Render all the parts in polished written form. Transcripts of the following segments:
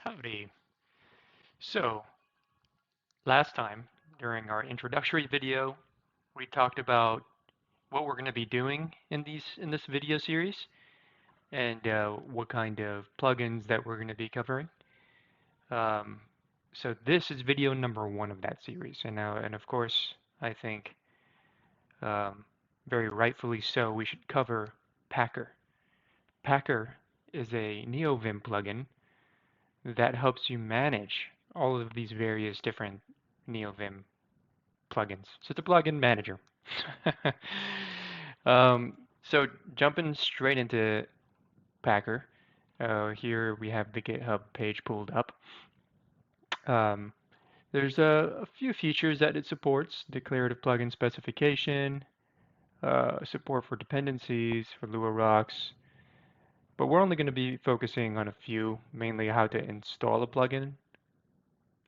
Howdy. So, last time during our introductory video, we talked about what we're going to be doing in this video series and what kind of plugins that we're going to be covering. Um, so this is video number 1 of that series, and of course, I think um, very rightfully so, we should cover Packer. Packer is a neovim plugin that helps you manage all of these various different neovim plugins. So it's a plugin manager. So jumping straight into Packer, here we have the GitHub page pulled up. Um, there's a few features that it supports: declarative plugin specification, support for dependencies for Lua rocks. But we're only going to be focusing on a few, mainly how to install a plugin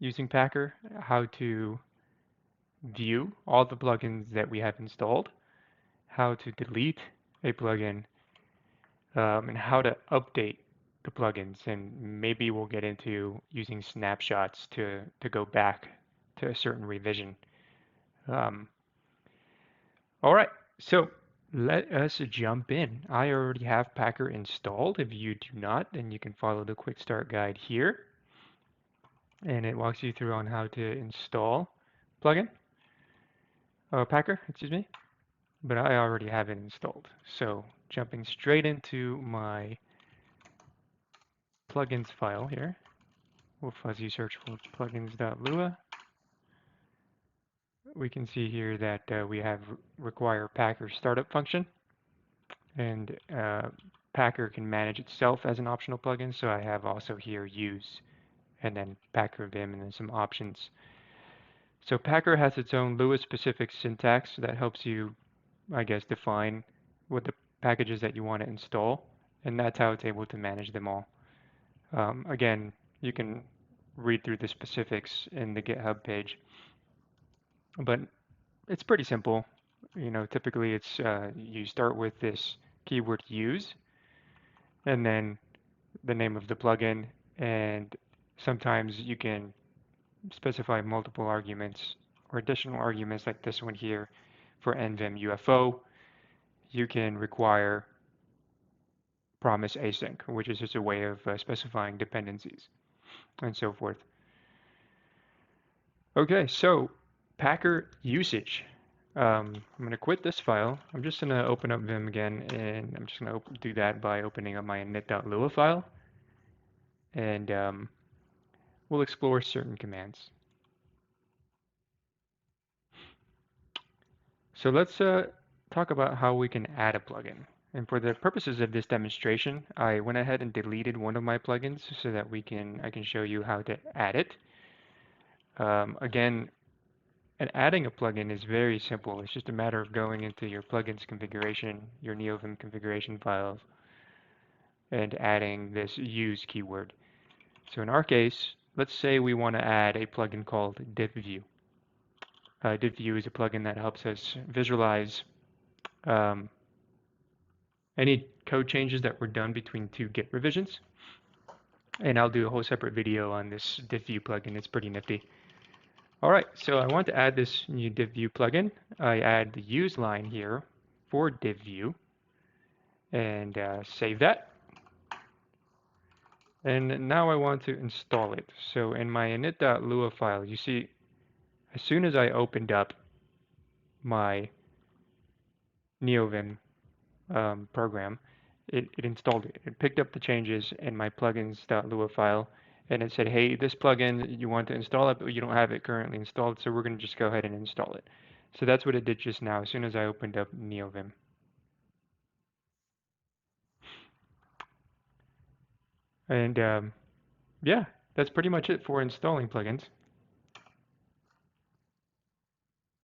using Packer, how to view all the plugins that we have installed, how to delete a plugin, and how to update the plugins. And maybe we'll get into using snapshots to go back to a certain revision. Um, all right, so let us jump in. I already have Packer installed. If you do not, then you can follow the quick start guide here. And it walks you through on how to install plugin, Packer, excuse me. But I already have it installed. So jumping straight into my plugins file here, we'll fuzzy search for plugins.lua. We can see here that we have require Packer startup function, and Packer can manage itself as an optional plugin. So I have also here use, and then Packer Vim, and then some options. So Packer has its own Lua-specific syntax that helps you, I guess, define what the packages that you want to install, and that's how it's able to manage them all. Again, you can read through the specifics in the GitHub page, but it's pretty simple. You know, typically it's you start with this keyword use, and then the name of the plugin, and sometimes you can specify multiple arguments or additional arguments like this one here for nvim UFO. You can require promise async, which is just a way of specifying dependencies and so forth. Okay, so Packer usage. I'm going to quit this file. I'm just going to open up Vim again, and I'm just going to do that by opening up my init.lua file, and we'll explore certain commands. So let's talk about how we can add a plugin. And for the purposes of this demonstration, I went ahead and deleted one of my plugins so that I can show you how to add it. Again, and adding a plugin is very simple. It's just a matter of going into your plugins configuration, your neovim configuration files, and adding this use keyword. So in our case, let's say we want to add a plugin called divview. Divview is a plugin that helps us visualize any code changes that were done between 2 Git revisions. And I'll do a whole separate video on this divview plugin. It's pretty nifty. All right, so I want to add this new divview plugin. I add the use line here for divview and save that. And now I want to install it. So in my init.lua file, you see, as soon as I opened up my neovim program, it installed it. It picked up the changes in my plugins.lua file, and it said, hey, this plugin, you want to install it, but you don't have it currently installed, so we're going to just go ahead and install it. So that's what it did just now, as soon as I opened up neovim. And yeah, that's pretty much it for installing plugins.